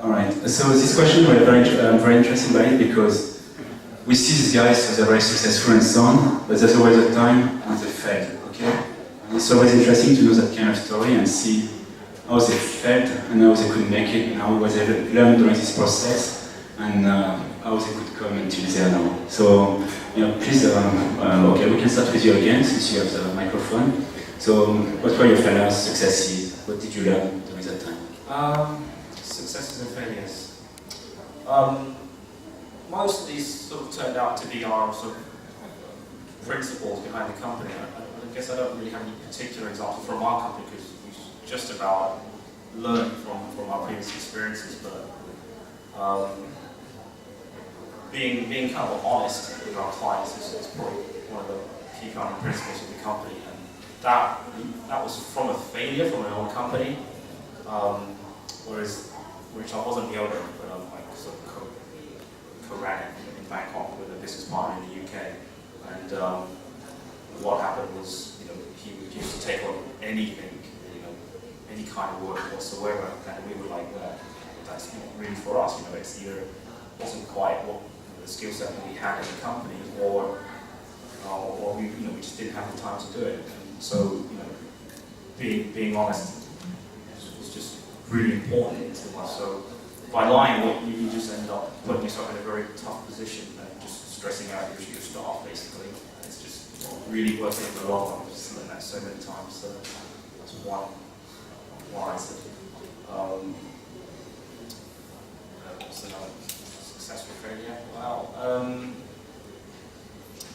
All right. So this question we're very interested by it because we see these guys, so they're very successful and so on, but there's always a time when they fail. Okay. And it's always interesting to know that kind of story and see how they failed and how they could make it, and how what they learned during this process, and how they could come until they are now. So, please, okay, we can start with you again since you have the microphone. So, what were your failures, successes? What did you learn during that time? Successes and failures. Most of these sort of turned out to be our sort of principles behind the company. I guess I don't really have any particular example from our company because we just about learned from our previous experiences, but being kind of honest with our clients is probably one of the key kind of principles of the company, and that was from a failure from my own company, which I wasn't the owner, but I sort of co-ran it in Bangkok with a business partner in the UK, and what happened was, he used to take on anything, any kind of work whatsoever, and we were like, well, that's not really for us, it's either wasn't quite what the skill set that we had in the company, or we just didn't have the time to do it. And so, being honest was just really important to us. So by lying, you just end up putting yourself in a very tough position and just stressing out your staff, basically. It's just not really working in the long run. I've just learned that so many times. So that's one I said. What's another successful failure? Well,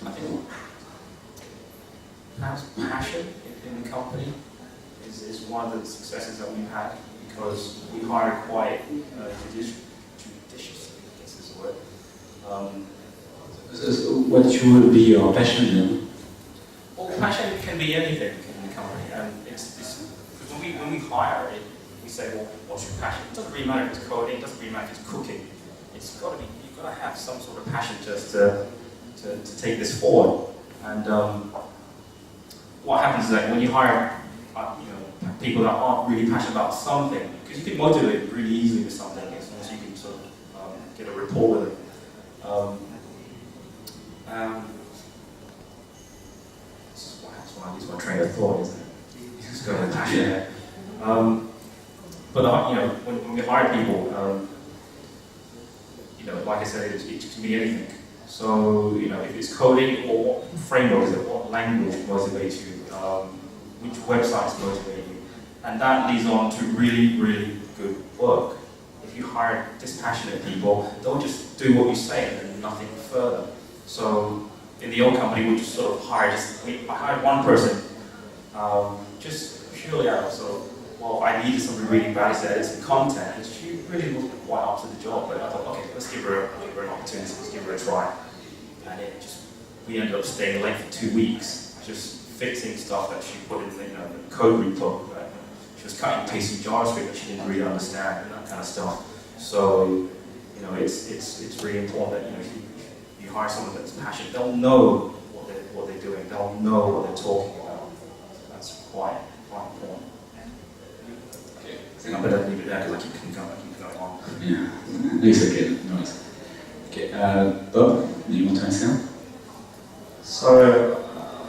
I think perhaps passion in the company is one of the successes that we've had, because we hire quite judiciously, I guess is the word. What would be your passion then? Well, passion can be anything in the company, and it's when we hire it, we say, well, what's your passion? It doesn't really matter if it's coding, it doesn't really matter if it's cooking. It's got to be, you've got to have some sort of passion just to take this forward. And what happens is that when you hire people that aren't really passionate about something, because you can motivate really easily with something as long as you can sort of get a rapport with them. This is what happens when I lose my train of thought, isn't it? You just go with passion. But when we hire people, like I said, it can be anything. So if it's coding, or what framework is it, what language motivates you, which websites motivate you, and that leads on to really, really good work. If you hire dispassionate people, they'll just do what you say and nothing further. So in the old company, we just sort of I hired one person, just purely out of I needed somebody really bad to edit some content, and she really wasn't quite up to the job, but I thought, okay, let's give her an opportunity, let's give her a try. And we ended up staying late for 2 weeks, just fixing stuff that she put in the code repo. Right? She was cutting and pasting JavaScript that she didn't really understand, and that kind of stuff. So, it's really important that if you hire someone that's passionate, they'll know what they're doing, they'll know what they're talking about. So that's quite important. I better leave it there because I keep going on. Yeah, it's okay. No, it's okay. Bob, do you want to answer? So,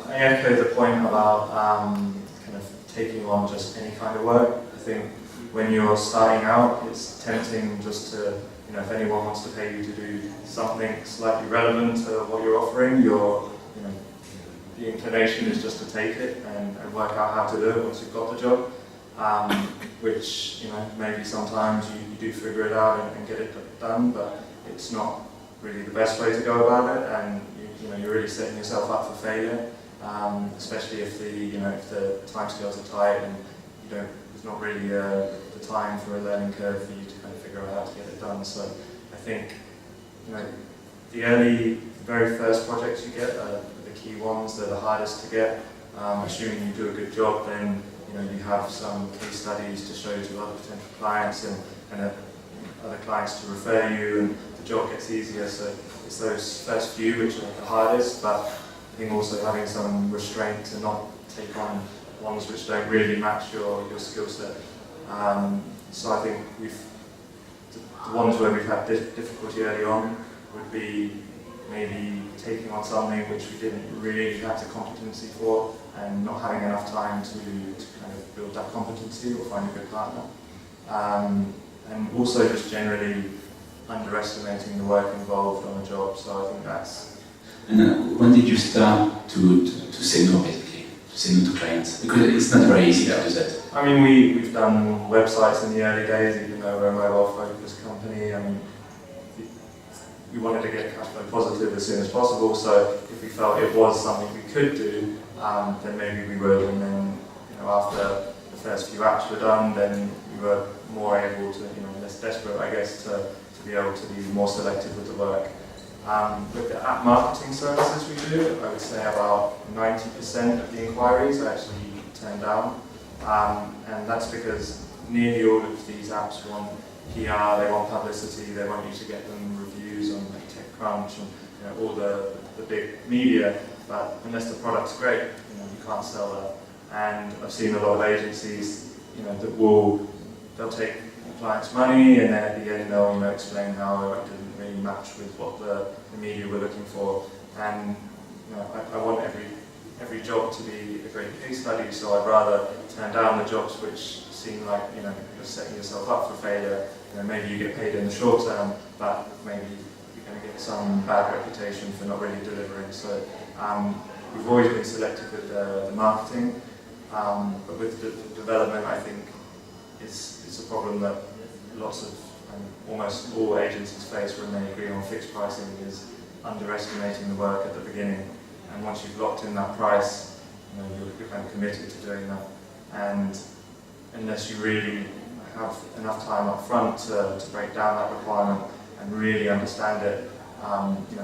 I echo the point about kind of taking on just any kind of work. I think when you're starting out, it's tempting just to, if anyone wants to pay you to do something slightly relevant to what you're offering, the inclination is just to take it and work out how to do it once you've got the job. Which maybe sometimes you do figure it out and get it done, but it's not really the best way to go about it, and you're really setting yourself up for failure, especially if the timescales are tight and there's not really the time for a learning curve for you to kind of figure out how to get it done. So I think the very first projects you get are the key ones. They're the hardest to get. Assuming you do a good job, then you have some case studies to show to other potential clients and other clients to refer you, and the job gets easier. So it's those first few which are the hardest, but I think also having some restraint to not take on ones which don't really match your skill set. So I think the ones where we've had difficulty early on would be maybe taking on something which we didn't really have the competency for and not having enough time to kind of build that competency or find a good partner. And also just generally underestimating the work involved on a job. So I think that's... And when did you start to say no, basically? To say no to clients? Because it's not very easy to do that. I mean, we've done websites in the early days, even though we're a mobile-focused company. I mean, we wanted to get cash flow positive as soon as possible, so if we felt it was something we could do, then maybe we would. And then, after the first few apps were done, then we were more able to, less desperate, I guess, to be able to be more selective with the work. With the app marketing services we do, I would say about 90% of the inquiries I actually turn down. And that's because nearly all of these apps want PR, they want publicity, they want you to get them reviews on like TechCrunch and all the big media, but unless the product's great, you can't sell that. And I've seen a lot of agencies, that they'll take the client's money and then at the end they'll explain how it didn't really match with what the media were looking for. And I want every job to be a great case study, so I'd rather turn down the jobs which seem like you're setting yourself up for failure. Maybe you get paid in the short term, but maybe you're going to get some bad reputation for not really delivering. So we've always been selective with the marketing, but with the development, I think it's a problem that lots of almost all agencies face when they agree on fixed pricing, is underestimating the work at the beginning. And once you've locked in that price, you're kind of committed to doing that. And unless you really have enough time up front to break down that requirement and really understand it,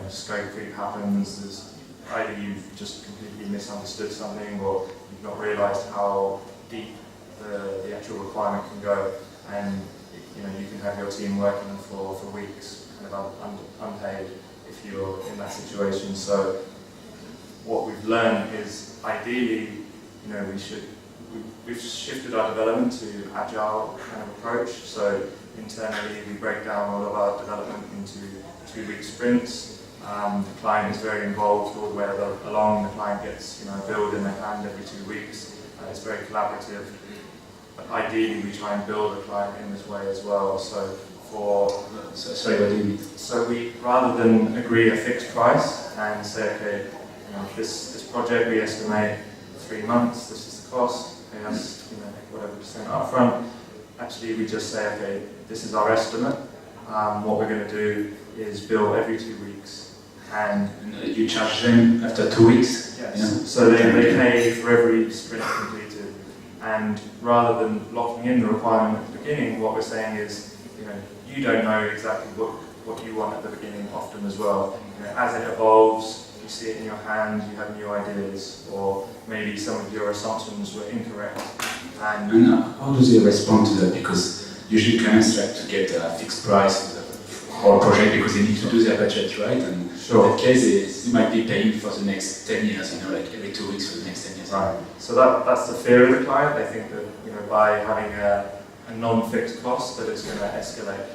scope creep happens. There's either you've just completely misunderstood something, or you've not realised how deep the actual requirement can go, and you can have your team working for weeks, kind of unpaid, if you're in that situation. So what we've learned is ideally, we've shifted our development to agile kind of approach. So internally, we break down all of our development into 2-week sprints. The client is very involved all the way along. The client gets a build in their hand every 2 weeks. It's very collaborative. But ideally, we try and build a client in this way as well. So sorry, what do you mean? So we, rather than agree a fixed price and say, okay, this project we estimate 3 months, this is the cost, pay us whatever percent up front. Actually, we just say, okay, this is our estimate. What we're going to do is bill every 2 weeks. And you charge them after 2 weeks? Yes. So they pay for every sprint completed. And rather than locking in the requirement at the beginning, what we're saying is, you don't know exactly what you want at the beginning often as well. As it evolves, you see it in your hand, you have new ideas, or maybe some of your assumptions were incorrect. And how do they respond to that? Because usually clients try to get a fixed price for a project because they need to do their budget, right? And sure. In that case, they might be paying for the next 10 years, like every 2 weeks for the next 10 years. Right. So that's the fear of the client. They think that by having a non-fixed cost, that it's going to escalate.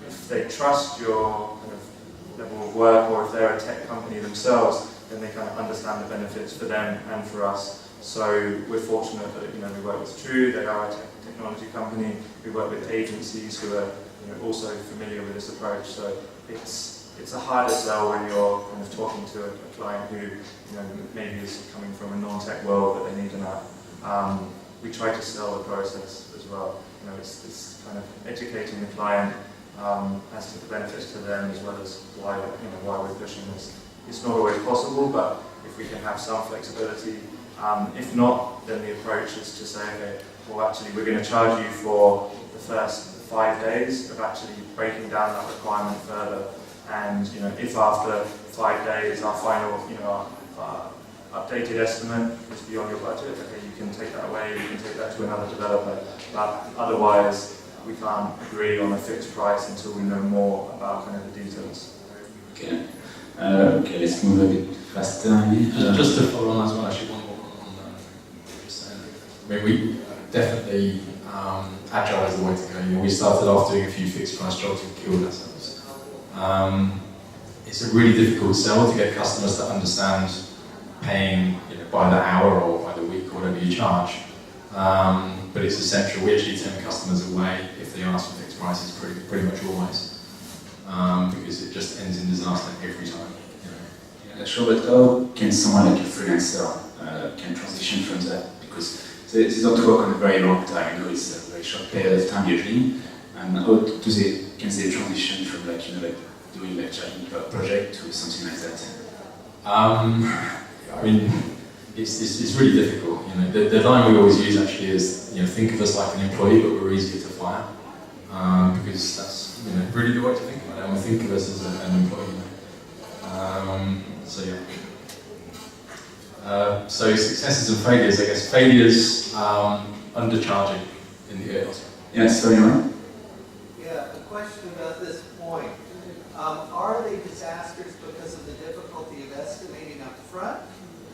If they trust your kind of level of work, or if they're a tech company themselves, then they kind of understand the benefits for them and for us. So we're fortunate that we work with True, they are a technology company. We work with agencies who are also familiar with this approach. So it's a harder sell when you're kind of talking to a client who maybe is coming from a non-tech world but they need an app. We try to sell the process as well. It's kind of educating the client as to the benefits to them, as well as why we're pushing this. It's not always possible, but if we can have some flexibility. If not, then the approach is to say, okay, well actually we're going to charge you for the first 5 days of actually breaking down that requirement further. And if after 5 days our final, our updated estimate is beyond your budget, okay, you can take that away, you can take that to another developer. But otherwise, we can't agree on a fixed price until we know more about kind of the details. Okay. Okay, let's move a bit faster. Just to follow on as well, actually, one more on what you're saying. I mean, definitely agile is the way to go. You know, we started off doing a few fixed price jobs and killed ourselves. It's a really difficult sell to get customers to understand paying, you know, by the hour or by the week or whatever you charge. But it's essential. We actually turn customers away if they ask for fixed prices pretty much always, because it just ends in disaster every time. You know? Yeah, sure, but how can someone like a freelancer can transition from that? Because they don't work on a very long time, you know, it's a very short period of time usually. And how can they transition from like, you know, like doing like a project to something like that? I mean, it's really difficult. You know, the line we always use actually is, you know, think of us like an employee, but we're easier to fire, because that's, you know, really the way to think about it. And we think of us as an employee. So yeah. So successes and failures. I guess failures, undercharging in the early. Yes, sorry, Ryan. Yeah, a question about this point. Are they disasters because of the difficulty of estimating up front,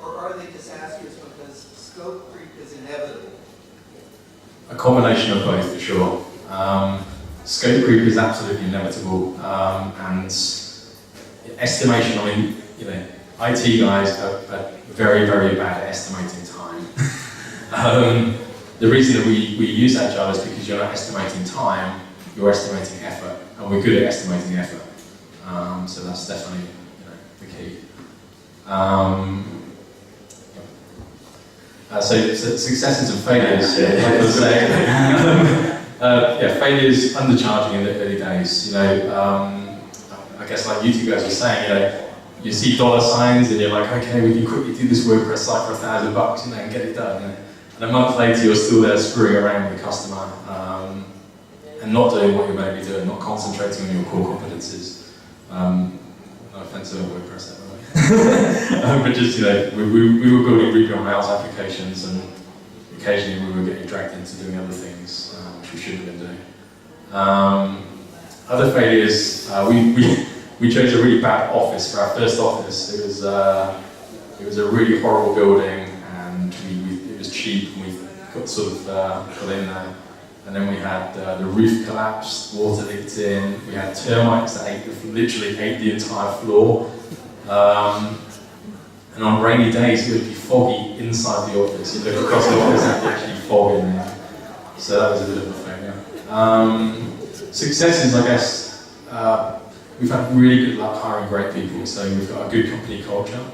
or are they disasters because scope creep is inevitable? A combination of both, for sure. Scope creep is absolutely inevitable, and estimation, I mean, you know, IT guys are very, very bad at estimating time. The reason that we use Agile is because you're not estimating time, you're estimating effort, and we're good at estimating effort. So that's definitely, you know, the key. So successes and failures, like I was saying. Yeah, failures, undercharging in the early days. You know, I guess like you two guys were saying, you know, you see dollar signs and you're like, okay, we can quickly do this WordPress site for $1,000, you know, and get it done. And a month later, you're still there screwing around with the customer and not doing what you're meant to be doing, not concentrating on your core competencies. No offense to WordPress, but just, you know, we were building Ruby on Rails applications, and occasionally we were getting dragged into doing other things which we shouldn't have been doing. Other failures, we chose a really bad office for our first office. It was a really horrible building, and it was cheap, and we got sort of got in there. And then we had the roof collapsed, water leaked in, we had termites that literally ate the entire floor. And on rainy days, it would be foggy inside the office. You look across the office and it's actually fog in there. So that was a bit of a failure. Successes, I guess, we've had really good luck hiring great people. So we've got a good company culture.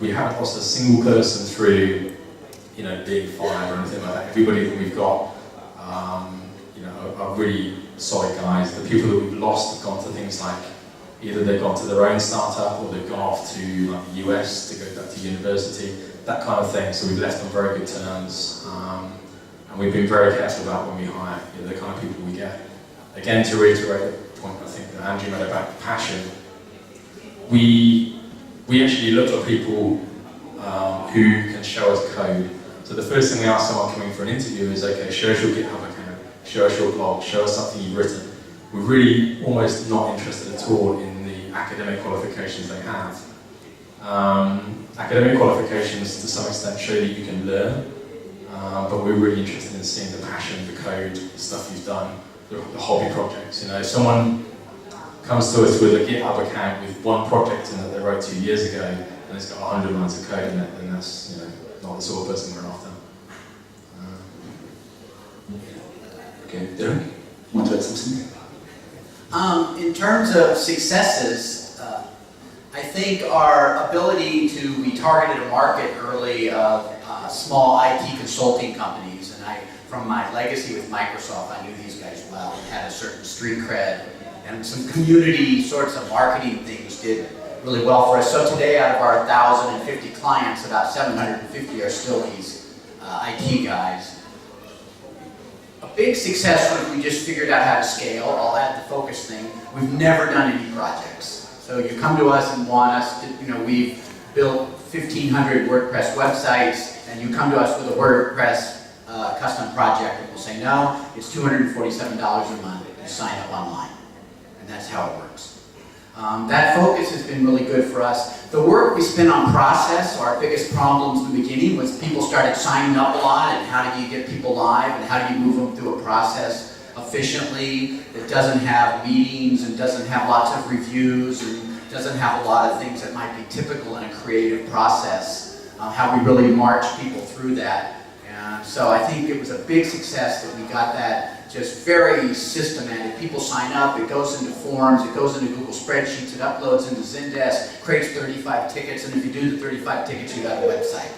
We haven't lost a single person through, you know, being fired or anything like that. Everybody that we've got, you know, are really solid guys. The people that we've lost have gone to things like, either they've gone to their own startup or they've gone off to like the US to go back to university, that kind of thing. So we've left on very good terms, and we've been very careful about when we hire, you know, the kind of people we get. Again, to reiterate the point I think that Andrew made about passion, we actually look for people who can show us code. So the first thing we ask someone coming for an interview is, okay, show us your GitHub account, show us your blog, show us something you've written. We're really almost not interested at all in the academic qualifications they have. Academic qualifications to some extent show that you can learn, but we're really interested in seeing the passion, the code, the stuff you've done, the hobby projects. You know, if someone comes to us with a GitHub account with one project in that they wrote 2 years ago, and it's got 100 lines of code in it, then that's, you know, not the sort of person we're after. Okay, Derek, want to add something? In terms of successes, I think our ability we targeted a market early of small IT consulting companies, and from my legacy with Microsoft, I knew these guys well and had a certain street cred, and some community sorts of marketing things did really well for us. So today, out of our 1,050 clients, about 750 are still these IT guys. A big success was we just figured out how to scale. I'll add the focus thing. We've never done any projects. So you come to us and want us to, you know, we've built 1,500 WordPress websites, and you come to us with a WordPress custom project, and we'll say, no, it's $247 a month. You sign up online. And that's how it works. That focus has been really good for us. The work we spent on process, so our biggest problems in the beginning was people started signing up a lot, and how do you get people live, and how do you move them through a process efficiently that doesn't have meetings and doesn't have lots of reviews and doesn't have a lot of things that might be typical in a creative process, how we really march people through that. And so I think it was a big success that we got that just very systematic. People sign up, it goes into forms, it goes into Google spreadsheets, it uploads into Zendesk, creates 35 tickets, and if you do the 35 tickets, you got a website.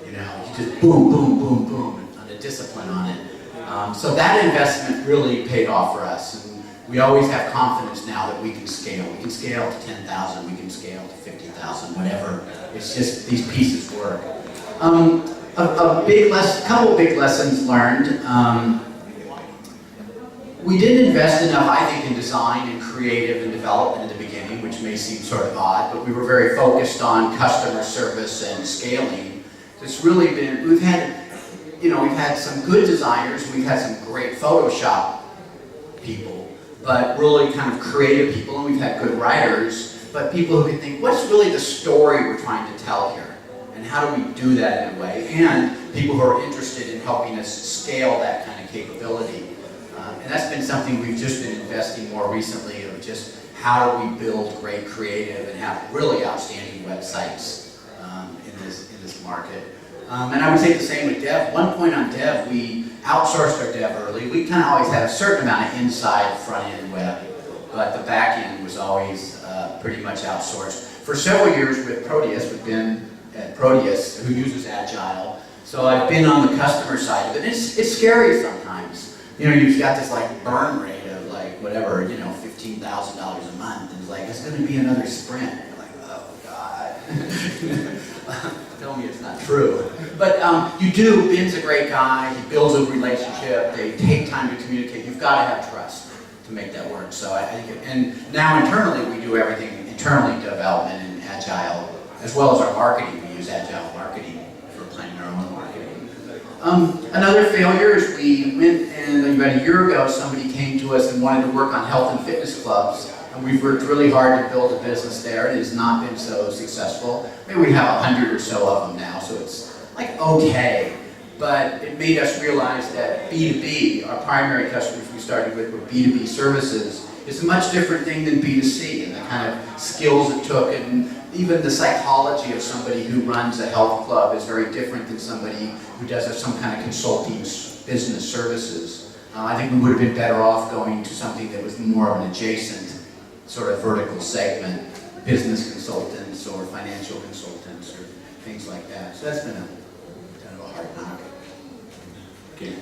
You know, you just boom, boom, boom, boom, and a discipline on it. So that investment really paid off for us. And we always have confidence now that we can scale. We can scale to 10,000, we can scale to 50,000, whatever. It's just these pieces work. A couple big lessons learned. We didn't invest enough, I think, in design and creative and development in the beginning, which may seem sort of odd, but we were very focused on customer service and scaling. It's really been, we've had some good designers, we've had some great Photoshop people, but really kind of creative people, and we've had good writers, but people who can think, what's really the story we're trying to tell here? And how do we do that in a way? And people who are interested in helping us scale that kind of capability. And that's been something we've just been investing more recently, of just how do we build great creative and have really outstanding websites in this market. And I would say the same with dev. One point on dev, we outsourced our dev early. We kind of always had a certain amount of inside front-end web, but the back end was always pretty much outsourced. For several years with Proteus, we've been at Proteus, who uses Agile. So I've been on the customer side of it. It's scary sometimes. You know, you've got this like burn rate of like whatever, you know, $15,000 a month, and it's like, it's going to be another sprint. You're like, oh God. Tell me it's not true. But you do, Ben's a great guy, he builds a relationship, they take time to communicate. You've got to have trust to make that work. So I think, and now internally we do everything internally, development and Agile, as well as our marketing. We use Agile marketing for planning our own marketing. Another failure is we went, and about a year ago somebody came to us and wanted to work on health and fitness clubs, and we've worked really hard to build a business there. It has not been so successful. Maybe we have 100 or so of them now, so it's like okay, but it made us realize that B2B, our primary customers we started with were B2B services, is a much different thing than B2C, and the kind of skills it took, and even the psychology of somebody who runs a health club is very different than somebody who does some kind of consulting business services. I think we would have been better off going to something that was more of an adjacent sort of vertical segment, business consultants or financial consultants or things like that. So that's been kind of a hard knock. Okay.